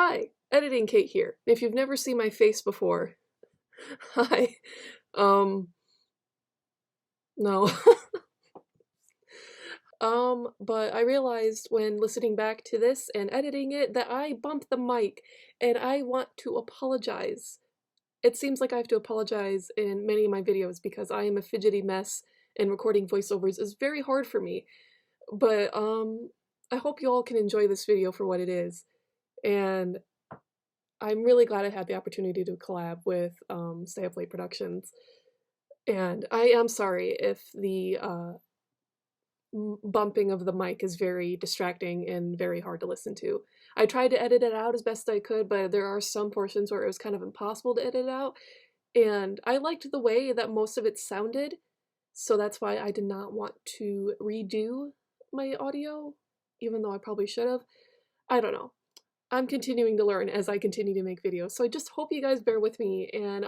Hi, Editing Kate here. If you've never seen my face before, hi. No. But I realized when listening back to this and editing it that I bumped the mic and I want to apologize. It seems like I have to apologize in many of my videos because I am a fidgety mess and recording voiceovers is very hard for me. But I hope you all can enjoy this video for what it is. And I'm really glad I had the opportunity to collab with Stay Up Late Productions. And I am sorry if the bumping of the mic is very distracting and very hard to listen to. I tried to edit it out as best I could, but there are some portions where it was kind of impossible to edit out. And I liked the way that most of it sounded, so that's why I did not want to redo my audio, even though I probably should have. I don't know. I'm continuing to learn as I continue to make videos, so I just hope you guys bear with me, and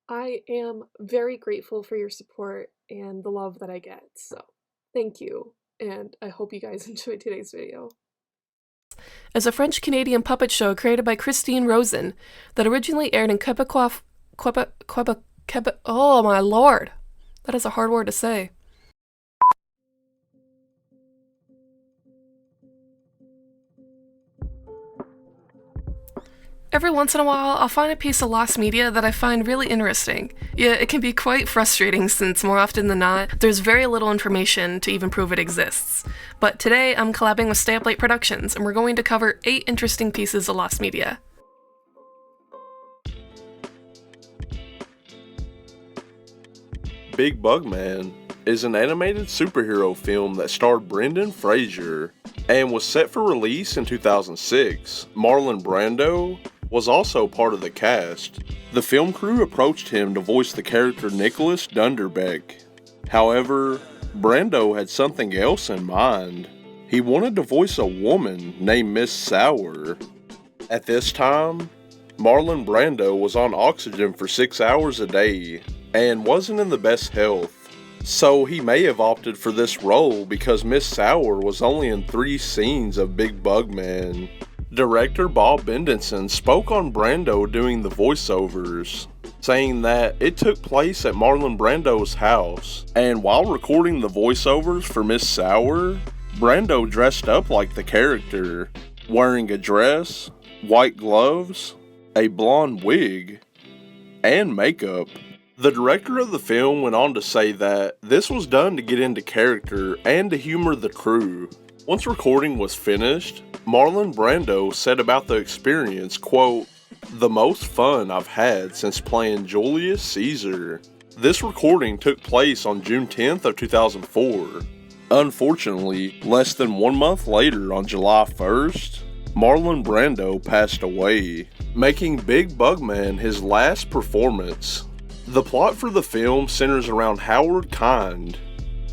I am very grateful for your support and the love that I get, so thank you, and I hope you guys enjoyed today's video. Is a French-Canadian puppet show created by Christine Rosen that originally aired in Quebec, oh my lord, that is a hard word to say. Every once in a while, I'll find a piece of lost media that I find really interesting. Yeah, it can be quite frustrating since more often than not, there's very little information to even prove it exists. But today, I'm collabing with Stay Up Late Productions, and we're going to cover 8 interesting pieces of lost media. Big Bug Man is an animated superhero film that starred Brendan Fraser and was set for release in 2006. Marlon Brando was also part of the cast. The film crew approached him to voice the character Nicholas Dunderbeck. However, Brando had something else in mind. He wanted to voice a woman named Miss Sour. At this time, Marlon Brando was on oxygen for 6 hours a day and wasn't in the best health. So he may have opted for this role because Miss Sour was only in 3 scenes of Big Bug Man. Director Bob Bendenson spoke on Brando doing the voiceovers, saying that it took place at Marlon Brando's house, and while recording the voiceovers for Miss Sour, Brando dressed up like the character, wearing a dress, white gloves, a blonde wig, and makeup. The director of the film went on to say that this was done to get into character and to humor the crew. Once recording was finished, Marlon Brando said about the experience, quote, "The most fun I've had since playing Julius Caesar." This recording took place on June 10th of 2004. Unfortunately, less than 1 month later on July 1st, Marlon Brando passed away, making Big Bug Man his last performance. The plot for the film centers around Howard Kind,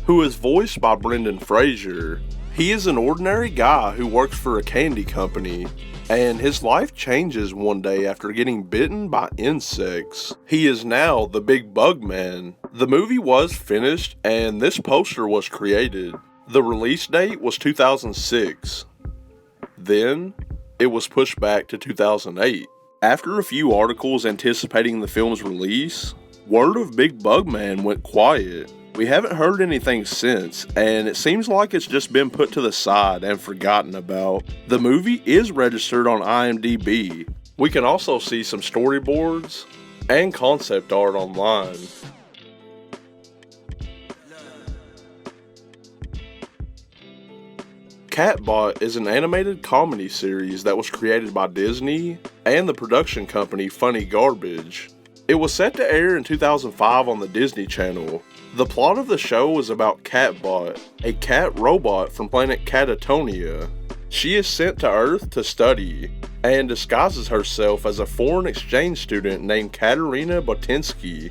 who is voiced by Brendan Fraser. He is an ordinary guy who works for a candy company, and his life changes one day after getting bitten by insects. He is now the Big Bug Man. The movie was finished, and this poster was created. The release date was 2006. Then, it was pushed back to 2008. After a few articles anticipating the film's release, word of Big Bug Man went quiet. We haven't heard anything since, and it seems like it's just been put to the side and forgotten about. The movie is registered on IMDb. We can also see some storyboards and concept art online. Catbot is an animated comedy series that was created by Disney and the production company Funny Garbage. It was set to air in 2005 on the Disney Channel. The plot of the show is about Catbot, a cat robot from planet Catatonia. She is sent to Earth to study, and disguises herself as a foreign exchange student named Katerina Botinsky.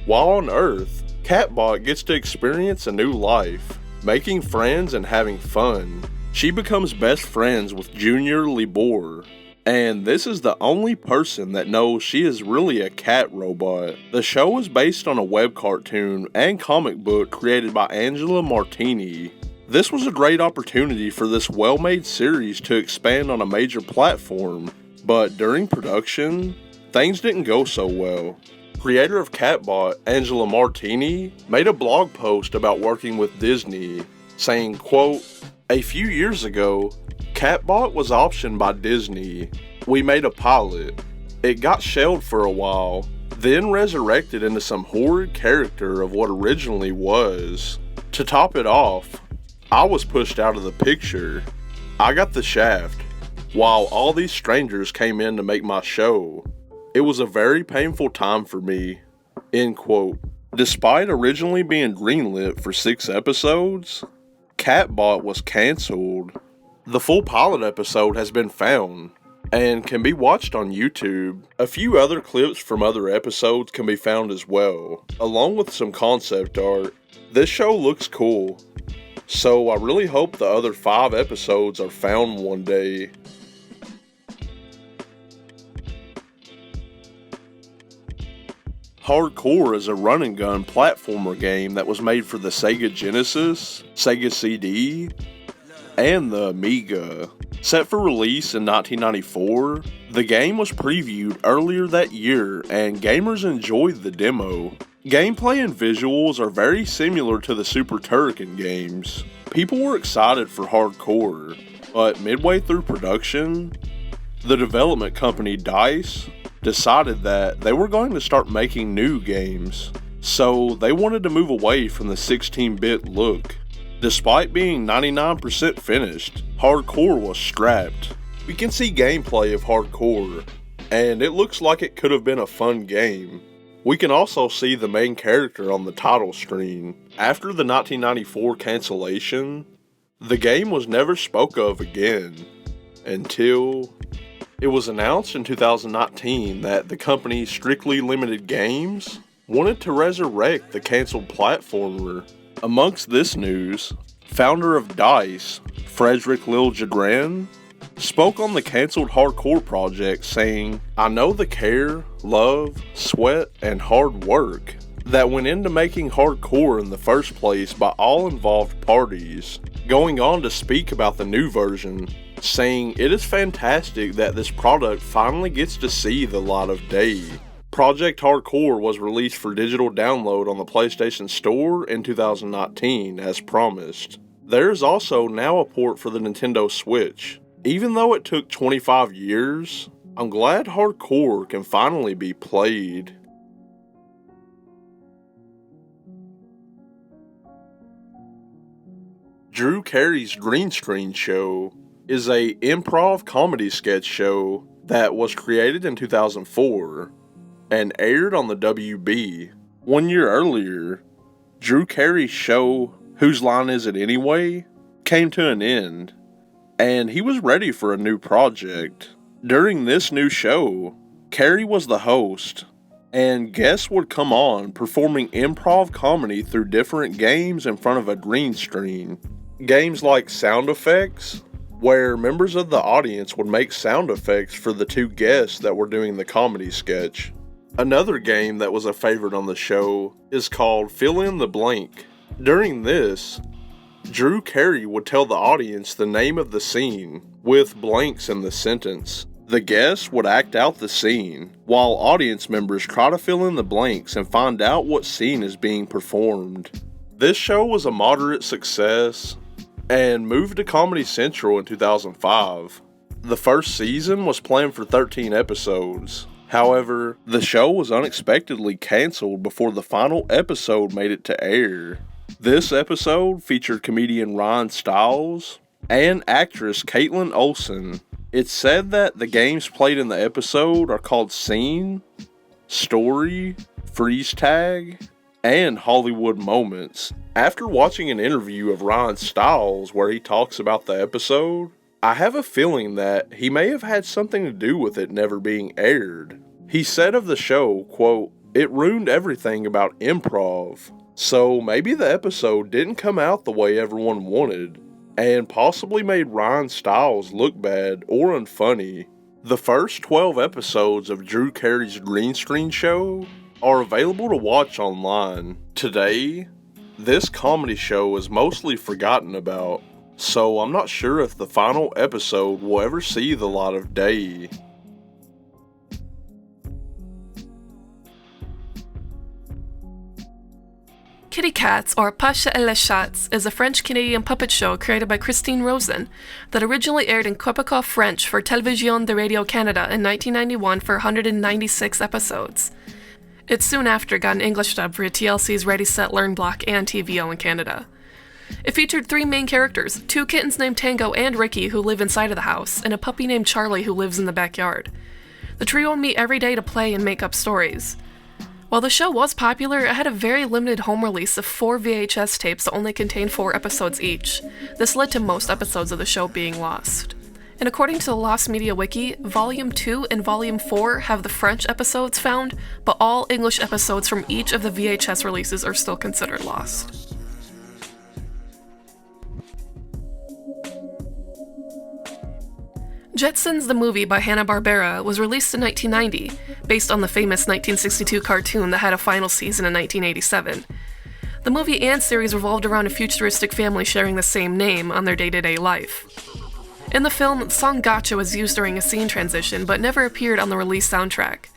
While on Earth, Catbot gets to experience a new life, making friends and having fun. She becomes best friends with Junior Libor, and this is the only person that knows she is really a cat robot. The show is based on a web cartoon and comic book created by Angela Martini. This was a great opportunity for this well-made series to expand on a major platform, but during production, things didn't go so well. Creator of Catbot, Angela Martini, made a blog post about working with Disney, saying, quote, "A few years ago, Catbot was optioned by Disney. We made a pilot. It got shelved for a while, then resurrected into some horrid character of what originally was. To top it off, I was pushed out of the picture. I got the shaft, while all these strangers came in to make my show. It was a very painful time for me." End quote. Despite originally being greenlit for 6 episodes, Catbot was cancelled. The full pilot episode has been found and can be watched on YouTube. A few other clips from other episodes can be found as well, along with some concept art. This show looks cool, so I really hope the other 5 episodes are found one day. Hardcore is a run-and-gun platformer game that was made for the Sega Genesis, Sega CD, and the Amiga. Set for release in 1994, the game was previewed earlier that year and gamers enjoyed the demo. Gameplay and visuals are very similar to the Super Turrican games. People were excited for Hardcore, but midway through production, the development company DICE decided that they were going to start making new games, so they wanted to move away from the 16-bit look. Despite being 99% finished, Hardcore was scrapped. We can see gameplay of Hardcore, and it looks like it could have been a fun game. We can also see the main character on the title screen. After the 1994 cancellation, the game was never spoke of again, until it was announced in 2019 that the company Strictly Limited Games wanted to resurrect the cancelled platformer. Amongst this news, founder of DICE, Frederick Liljegren, spoke on the cancelled Hardcore project saying, "I know the care, love, sweat, and hard work that went into making Hardcore in the first place by all involved parties," going on to speak about the new version, saying, "It is fantastic that this product finally gets to see the light of day." Project Hardcore was released for digital download on the PlayStation Store in 2019 as promised. There is also now a port for the Nintendo Switch. Even though it took 25 years, I'm glad Hardcore can finally be played. Drew Carey's Green Screen Show is a improv comedy sketch show that was created in 2004 and aired on the WB. 1 year earlier, Drew Carey's show, Whose Line Is It Anyway?, came to an end, and he was ready for a new project. During this new show, Carey was the host, and guests would come on performing improv comedy through different games in front of a green screen. Games like sound effects, where members of the audience would make sound effects for the 2 guests that were doing the comedy sketch. Another game that was a favorite on the show is called Fill in the Blank. During this, Drew Carey would tell the audience the name of the scene with blanks in the sentence. The guests would act out the scene, while audience members try to fill in the blanks and find out what scene is being performed. This show was a moderate success and moved to Comedy Central in 2005. The first season was planned for 13 episodes. However, the show was unexpectedly canceled before the final episode made it to air. This episode featured comedian Ryan Stiles and actress Caitlin Olsen. It's said that the games played in the episode are called Scene, Story, Freeze Tag, and Hollywood Moments. After watching an interview of Ryan Stiles where he talks about the episode, I have a feeling that he may have had something to do with it never being aired. He said of the show, quote, "It ruined everything about improv, so maybe the episode didn't come out the way everyone wanted, and possibly made Ryan Stiles look bad or unfunny." The first 12 episodes of Drew Carey's Green Screen Show are available to watch online. Today, This comedy show was mostly forgotten about, so I'm not sure if the final episode will ever see the light of day. Kitty Cats, or Pacha et les Chats, is a French-Canadian puppet show created by Christine Rosen that originally aired in Quebecois French for Télévision de Radio Canada in 1991 for 196 episodes. It soon after got an English dub for TLC's Ready Set Learn block and TVO in Canada. It featured 3 main characters, 2 kittens named Tango and Ricky who live inside of the house, and a puppy named Charlie who lives in the backyard. The trio meet every day to play and make up stories. While the show was popular, it had a very limited home release of 4 VHS tapes that only contained 4 episodes each. This led to most episodes of the show being lost. And according to the Lost Media Wiki, Volume 2 and Volume 4 have the French episodes found, but all English episodes from each of the VHS releases are still considered lost. Jetsons the movie by Hanna-Barbera was released in 1990, based on the famous 1962 cartoon that had a final season in 1987. The movie and series revolved around a futuristic family sharing the same name on their day-to-day life. In the film, the song Gotcha was used during a scene transition, but never appeared on the release soundtrack.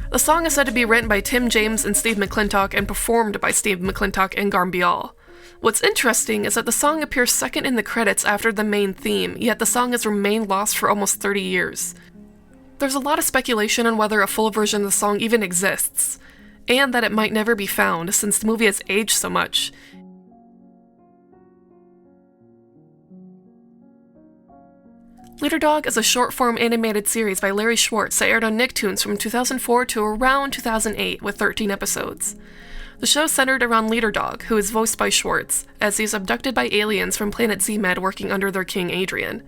The song is said to be written by Tim James and Steve McClintock and performed by Steve McClintock and Garmbial. What's interesting is that the song appears second in the credits after the main theme, yet the song has remained lost for almost 30 years. There's a lot of speculation on whether a full version of the song even exists, and that it might never be found since the movie has aged so much. Leader Dog is a short-form animated series by Larry Schwartz that aired on Nicktoons from 2004 to around 2008 with 13 episodes. The show centered around Leader Dog, who is voiced by Schwartz, as he's abducted by aliens from planet Z-Med working under their king Adrian.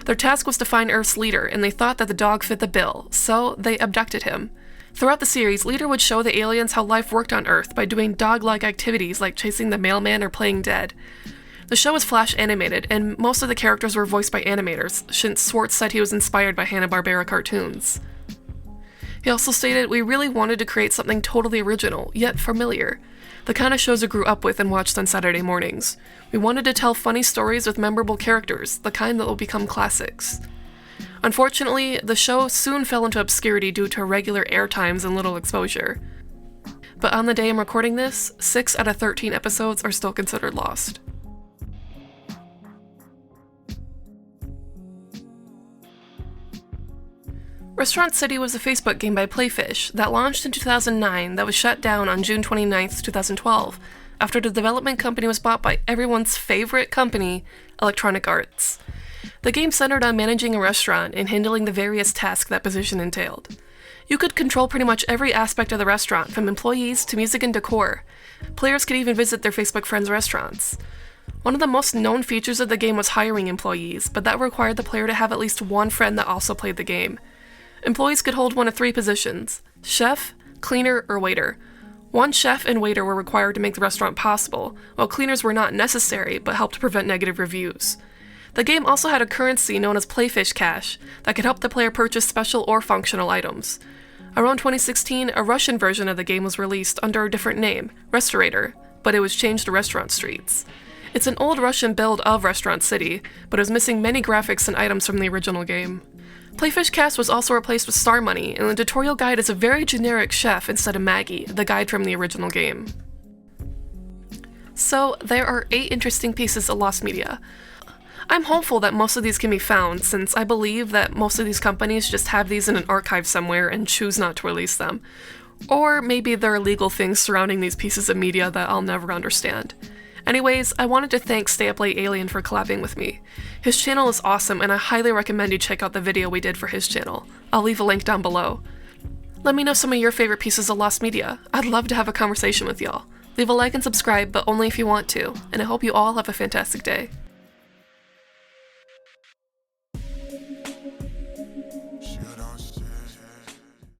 Their task was to find Earth's leader, and they thought that the dog fit the bill, so they abducted him. Throughout the series, Leader would show the aliens how life worked on Earth by doing dog-like activities like chasing the mailman or playing dead. The show was flash animated, and most of the characters were voiced by animators, since Schwartz said he was inspired by Hanna-Barbera cartoons. He also stated, "We really wanted to create something totally original, yet familiar. The kind of shows I grew up with and watched on Saturday mornings. We wanted to tell funny stories with memorable characters, the kind that will become classics." Unfortunately, the show soon fell into obscurity due to irregular air times and little exposure. But on the day I'm recording this, 6 out of 13 episodes are still considered lost. Restaurant City was a Facebook game by Playfish that launched in 2009 that was shut down on June 29, 2012, after the development company was bought by everyone's favorite company, Electronic Arts. The game centered on managing a restaurant and handling the various tasks that position entailed. You could control pretty much every aspect of the restaurant, from employees to music and decor. Players could even visit their Facebook friends' restaurants. One of the most known features of the game was hiring employees, but that required the player to have at least one friend that also played the game. Employees could hold one of 3 positions: chef, cleaner, or waiter. One chef and waiter were required to make the restaurant possible, while cleaners were not necessary but helped to prevent negative reviews. The game also had a currency known as Playfish Cash that could help the player purchase special or functional items. Around 2016, a Russian version of the game was released under a different name, Restaurator, but it was changed to Restaurant Streets. It's an old Russian build of Restaurant City, but is missing many graphics and items from the original game. Playfish Cast was also replaced with Star Money, and the tutorial guide is a very generic chef instead of Maggie, the guide from the original game. So, there are 8 interesting pieces of lost media. I'm hopeful that most of these can be found, since I believe that most of these companies just have these in an archive somewhere and choose not to release them. Or maybe there are legal things surrounding these pieces of media that I'll never understand. Anyways, I wanted to thank Stay Up Late Alien for collabing with me. His channel is awesome, and I highly recommend you check out the video we did for his channel. I'll leave a link down below. Let me know some of your favorite pieces of lost media. I'd love to have a conversation with y'all. Leave a like and subscribe, but only if you want to, and I hope you all have a fantastic day.